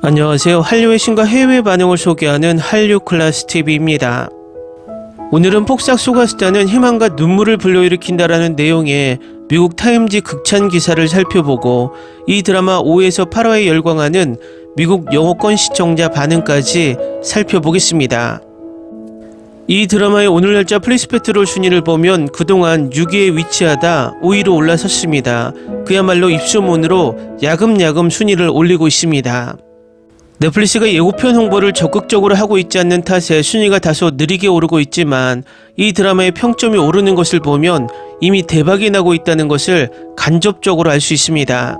안녕하세요. 한류의 신과 해외 반응을 소개하는 한류클래스TV입니다. 오늘은 폭삭 속았수다는 희망과 눈물을 불러일으킨다라는 내용의 미국 타임지 극찬 기사를 살펴보고 이 드라마 5에서 8화에 열광하는 미국 영어권 시청자 반응까지 살펴보겠습니다. 이 드라마의 오늘 날짜 플레이스페트롤 순위를 보면 그동안 6위에 위치하다 5위로 올라섰습니다. 그야말로 입소문으로 야금야금 순위를 올리고 있습니다. 넷플릭스가 예고편 홍보를 적극적으로 하고 있지 않는 탓에 순위가 다소 느리게 오르고 있지만 이 드라마의 평점이 오르는 것을 보면 이미 대박이 나고 있다는 것을 간접적으로 알 수 있습니다.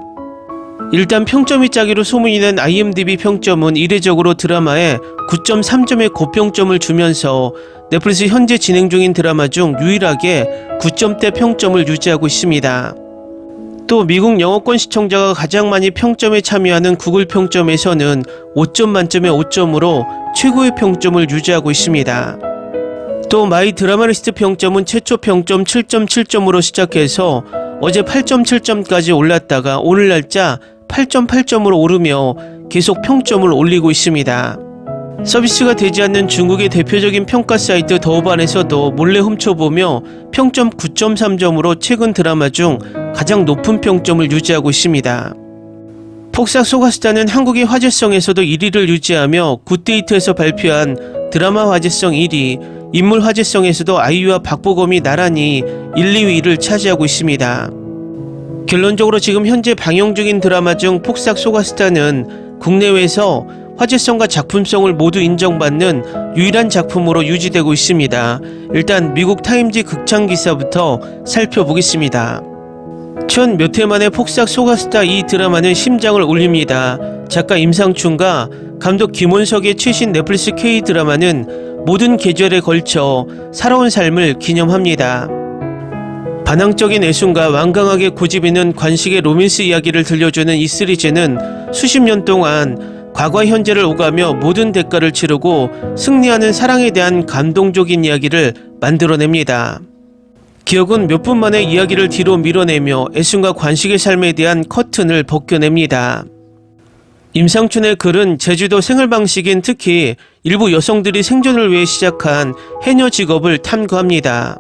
일단 평점이 짜기로 소문이 난 IMDb 평점은 이례적으로 드라마에 9.3점의 고평점을 주면서 넷플릭스 현재 진행 중인 드라마 중 유일하게 9점대 평점을 유지하고 있습니다. 또 미국 영어권 시청자가 가장 많이 평점에 참여하는 구글 평점에서는 5점 만점에 5점으로 최고의 평점을 유지하고 있습니다. 또 마이 드라마리스트 평점은 최초 평점 7.7점으로 시작해서 어제 8.7점까지 올랐다가 오늘 날짜 8.8점으로 오르며 계속 평점을 올리고 있습니다. 서비스가 되지 않는 중국의 대표적인 평가 사이트 더우반에서도 몰래 훔쳐보며 평점 9.3점으로 최근 드라마 중 가장 높은 평점을 유지하고 있습니다. 폭삭 속았수다는 한국의 화제성에서도 1위를 유지하며 굿데이트에서 발표한 드라마 화제성 1위, 인물 화제성에서도 아이유와 박보검이 나란히 1, 2위를 차지하고 있습니다. 결론적으로 지금 현재 방영 중인 드라마 중 폭삭 속았수다는 국내외에서 화제성과 작품성을 모두 인정받는 유일한 작품으로 유지되고 있습니다. 일단 미국 타임지 극찬 기사부터 살펴보겠습니다. 첫 몇 해 만에 폭삭 속았수다 이 드라마는 심장을 울립니다. 작가 임상춘과 감독 김원석의 최신 넷플릭스 K-드라마는 모든 계절에 걸쳐 살아온 삶을 기념합니다. 반항적인 애순과 완강하게 고집있는 관식의 로맨스 이야기를 들려주는 이 시리즈는 수십 년 동안 과거 현재를 오가며 모든 대가를 치르고 승리하는 사랑에 대한 감동적인 이야기를 만들어냅니다. 기억은 몇 분 만에 이야기를 뒤로 밀어내며 애순과 관식의 삶에 대한 커튼을 벗겨냅니다. 임상춘의 글은 제주도 생활 방식인 특히 일부 여성들이 생존을 위해 시작한 해녀 직업을 탐구합니다.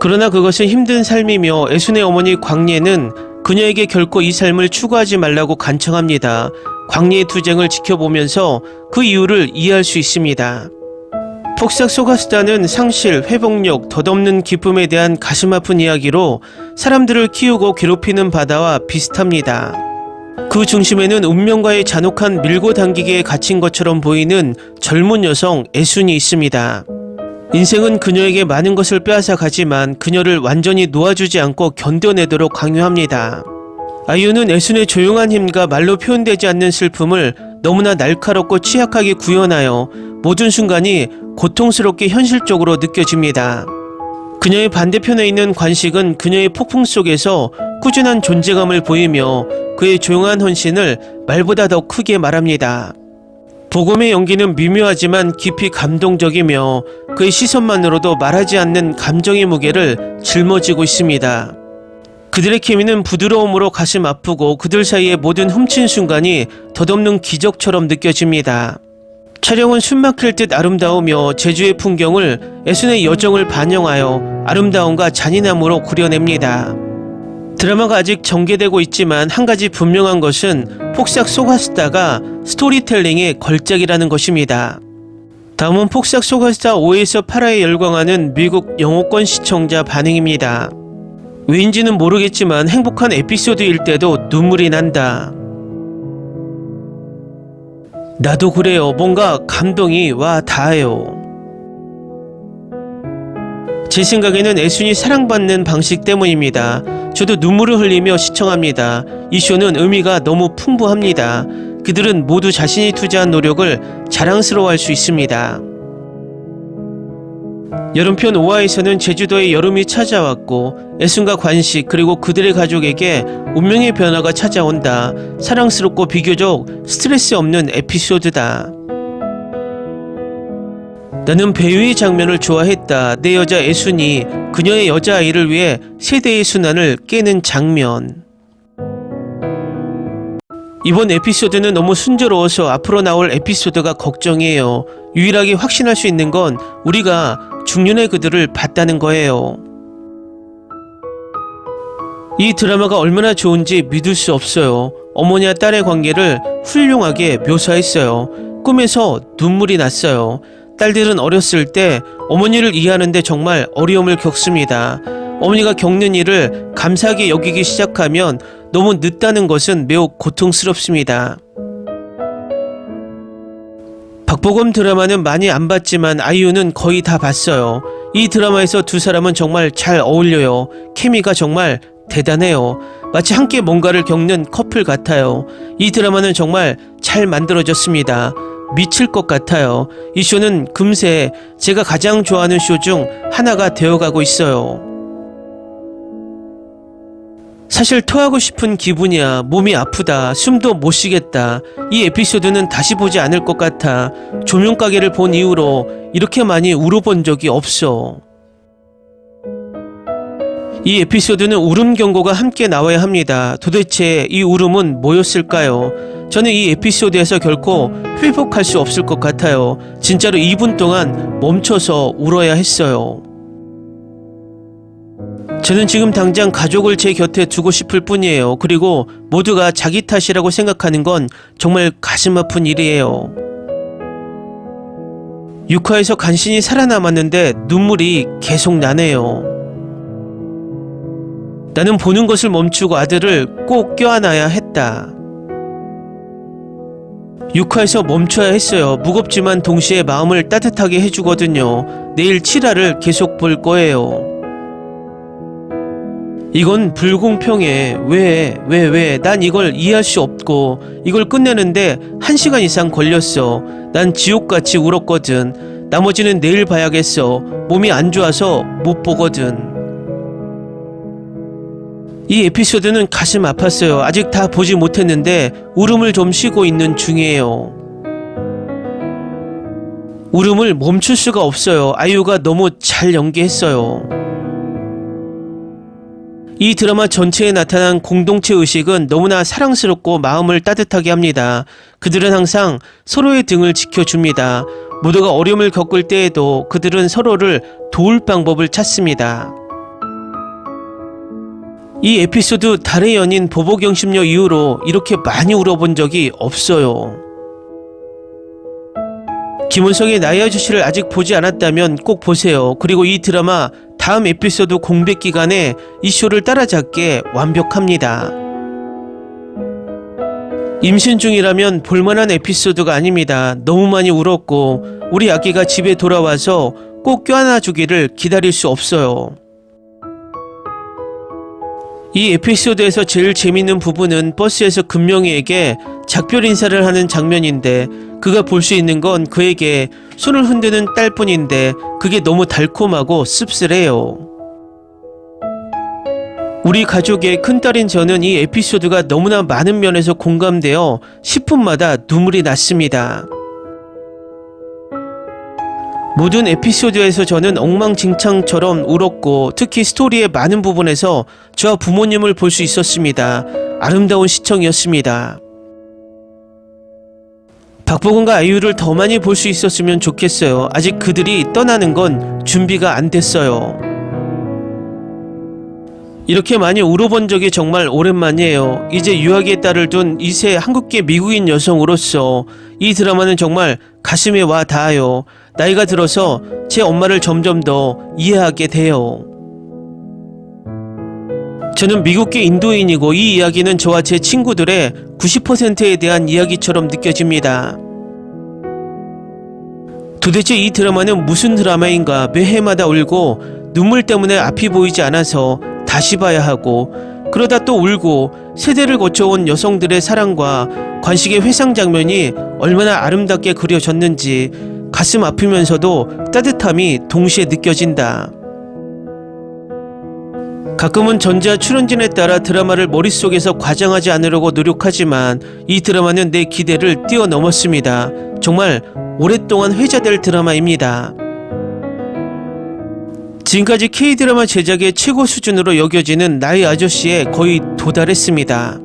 그러나 그것은 힘든 삶이며 애순의 어머니 광예는 그녀에게 결코 이 삶을 추구하지 말라고 간청합니다. 광예의 투쟁을 지켜보면서 그 이유를 이해할 수 있습니다. 폭삭 속았수다는 상실, 회복력, 덧없는 기쁨에 대한 가슴 아픈 이야기로 사람들을 키우고 괴롭히는 바다와 비슷합니다. 그 중심에는 운명과의 잔혹한 밀고 당기기에 갇힌 것처럼 보이는 젊은 여성 애순이 있습니다. 인생은 그녀에게 많은 것을 빼앗아 가지만 그녀를 완전히 놓아주지 않고 견뎌내도록 강요합니다. 아이유는 애순의 조용한 힘과 말로 표현되지 않는 슬픔을 너무나 날카롭고 취약하게 구현하여 모든 순간이 고통스럽게 현실적으로 느껴집니다. 그녀의 반대편에 있는 관식은 그녀의 폭풍 속에서 꾸준한 존재감을 보이며 그의 조용한 헌신을 말보다 더 크게 말합니다. 보검의 연기는 미묘하지만 깊이 감동적이며 그의 시선만으로도 말하지 않는 감정의 무게를 짊어지고 있습니다. 그들의 케미는 부드러움으로 가슴 아프고 그들 사이의 모든 훔친 순간이 덧없는 기적처럼 느껴집니다. 촬영은 숨막힐 듯 아름다우며 제주의 풍경을 애순의 여정을 반영하여 아름다움과 잔인함으로 그려냅니다. 드라마가 아직 전개되고 있지만 한 가지 분명한 것은 폭삭 속았수다가 스토리텔링의 걸작이라는 것입니다. 다음은 폭삭 속았수다 5에서 8화에 열광하는 미국 영어권 시청자 반응입니다. 왜인지는 모르겠지만 행복한 에피소드일 때도 눈물이 난다. 나도 그래요. 뭔가 감동이 와 닿아요. 제 생각에는 애순이 사랑받는 방식 때문입니다. 저도 눈물을 흘리며 시청합니다. 이 쇼는 의미가 너무 풍부합니다. 그들은 모두 자신이 투자한 노력을 자랑스러워할 수 있습니다. 여름편 5화에서는 제주도에 여름이 찾아왔고 애순과 관식 그리고 그들의 가족에게 운명의 변화가 찾아온다. 사랑스럽고 비교적 스트레스 없는 에피소드다. 나는 배우의 장면을 좋아했다. 내 여자 애순이 그녀의 여자아이를 위해 세대의 순환을 깨는 장면. 이번 에피소드는 너무 순조로워서 앞으로 나올 에피소드가 걱정이에요. 유일하게 확신할 수 있는 건 우리가 중년의 그들을 봤다는 거예요. 이 드라마가 얼마나 좋은지 믿을 수 없어요. 어머니와 딸의 관계를 훌륭하게 묘사했어요. 꿈에서 눈물이 났어요. 딸들은 어렸을 때 어머니를 이해하는데 정말 어려움을 겪습니다. 어머니가 겪는 일을 감사하게 여기기 시작하면 너무 늦다는 것은 매우 고통스럽습니다. 박보검 드라마는 많이 안 봤지만 아이유는 거의 다 봤어요. 이 드라마에서 두 사람은 정말 잘 어울려요. 케미가 정말 대단해요. 마치 함께 뭔가를 겪는 커플 같아요. 이 드라마는 정말 잘 만들어졌습니다. 미칠 것 같아요. 이 쇼는 금세 제가 가장 좋아하는 쇼 중 하나가 되어가고 있어요. 사실 토하고 싶은 기분이야. 몸이 아프다. 숨도 못 쉬겠다. 이 에피소드는 다시 보지 않을 것 같아. 조명가게를 본 이후로 이렇게 많이 울어본 적이 없어. 이 에피소드는 울음 경고가 함께 나와야 합니다. 도대체 이 울음은 뭐였을까요? 저는 이 에피소드에서 결코 회복할 수 없을 것 같아요. 진짜로 2분 동안 멈춰서 울어야 했어요. 저는 지금 당장 가족을 제 곁에 두고 싶을 뿐이에요. 그리고 모두가 자기 탓이라고 생각하는 건 정말 가슴 아픈 일이에요. 6화에서 간신히 살아남았는데 눈물이 계속 나네요. 나는 보는 것을 멈추고 아들을 꼭 껴안아야 했다. 6화에서 멈춰야 했어요. 무겁지만 동시에 마음을 따뜻하게 해주거든요. 내일 7화를 계속 볼 거예요. 이건 불공평해. 왜? 난 이걸 이해할 수 없고 이걸 끝내는데 1시간 이상 걸렸어. 난 지옥같이 울었거든. 나머지는 내일 봐야겠어. 몸이 안 좋아서 못 보거든. 이 에피소드는 가슴 아팠어요. 아직 다 보지 못했는데 울음을 좀 쉬고 있는 중이에요. 울음을 멈출 수가 없어요. 아이유가 너무 잘 연기했어요. 이 드라마 전체에 나타난 공동체 의식은 너무나 사랑스럽고 마음을 따뜻하게 합니다. 그들은 항상 서로의 등을 지켜줍니다. 모두가 어려움을 겪을 때에도 그들은 서로를 도울 방법을 찾습니다. 이 에피소드 달의 연인 보복영심녀 이후로 이렇게 많이 울어본 적이 없어요. 김은성의 나의 아저씨를 아직 보지 않았다면 꼭 보세요. 그리고 이 드라마 다음 에피소드 공백 기간에 이 쇼를 따라잡게 완벽합니다. 임신 중이라면 볼만한 에피소드가 아닙니다. 너무 많이 울었고 우리 아기가 집에 돌아와서 꼭 껴안아주기를 기다릴 수 없어요. 이 에피소드에서 제일 재밌는 부분은 버스에서 금명이에게 작별 인사를 하는 장면인데 그가 볼 수 있는 건 그에게 손을 흔드는 딸뿐인데 그게 너무 달콤하고 씁쓸해요. 우리 가족의 큰딸인 저는 이 에피소드가 너무나 많은 면에서 공감되어 10분마다 눈물이 났습니다. 모든 에피소드에서 저는 엉망진창처럼 울었고 특히 스토리의 많은 부분에서 저와 부모님을 볼 수 있었습니다. 아름다운 시청이었습니다. 박보검과 아이유를 더 많이 볼 수 있었으면 좋겠어요. 아직 그들이 떠나는 건 준비가 안 됐어요. 이렇게 많이 울어본 적이 정말 오랜만이에요. 이제 유아기의 딸을 둔 2세 한국계 미국인 여성으로서 이 드라마는 정말 가슴에 와 닿아요. 나이가 들어서 제 엄마를 점점 더 이해하게 돼요. 저는 미국계 인도인이고 이 이야기는 저와 제 친구들의 90%에 대한 이야기처럼 느껴집니다. 도대체 이 드라마는 무슨 드라마인가? 매해마다 울고 눈물 때문에 앞이 보이지 않아서 다시 봐야 하고 그러다 또 울고 세대를 거쳐온 여성들의 사랑과 관식의 회상 장면이 얼마나 아름답게 그려졌는지 가슴 아프면서도 따뜻함이 동시에 느껴진다. 가끔은 전자 출연진에 따라 드라마를 머릿속에서 과장하지 않으려고 노력하지만 이 드라마는 내 기대를 뛰어넘었습니다. 정말 오랫동안 회자될 드라마입니다. 지금까지 K드라마 제작의 최고 수준으로 여겨지는 나의 아저씨에 거의 도달했습니다.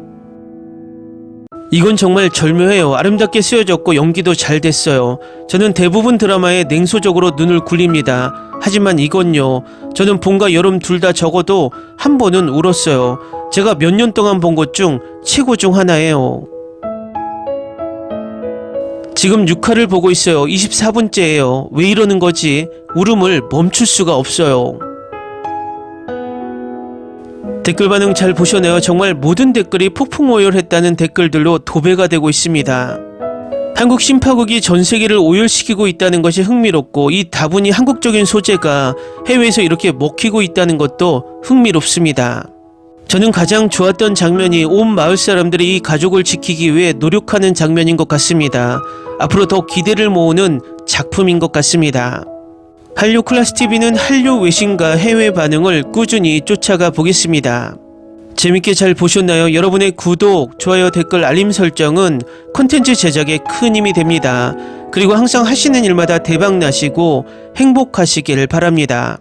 이건 정말 절묘해요. 아름답게 쓰여졌고 연기도 잘 됐어요. 저는 대부분 드라마에 냉소적으로 눈을 굴립니다. 하지만 이건요. 저는 봄과 여름 둘 다 적어도 한 번은 울었어요. 제가 몇 년 동안 본 것 중 최고 중 하나예요. 지금 6화를 보고 있어요. 24분째예요. 왜 이러는 거지? 울음을 멈출 수가 없어요. 댓글 반응 잘 보셨나요? 정말 모든 댓글이 폭풍오열했다는 댓글들로 도배가 되고 있습니다. 한국 신파국이 전 세계를 오열시키고 있다는 것이 흥미롭고 이 다분히 한국적인 소재가 해외에서 이렇게 먹히고 있다는 것도 흥미롭습니다. 저는 가장 좋았던 장면이 온 마을 사람들이 이 가족을 지키기 위해 노력하는 장면인 것 같습니다. 앞으로 더 기대를 모으는 작품인 것 같습니다. 한류 클래스TV는 한류 외신과 해외 반응을 꾸준히 쫓아가 보겠습니다. 재밌게 잘 보셨나요? 여러분의 구독, 좋아요, 댓글, 알림 설정은 콘텐츠 제작에 큰 힘이 됩니다. 그리고 항상 하시는 일마다 대박 나시고 행복하시길 바랍니다.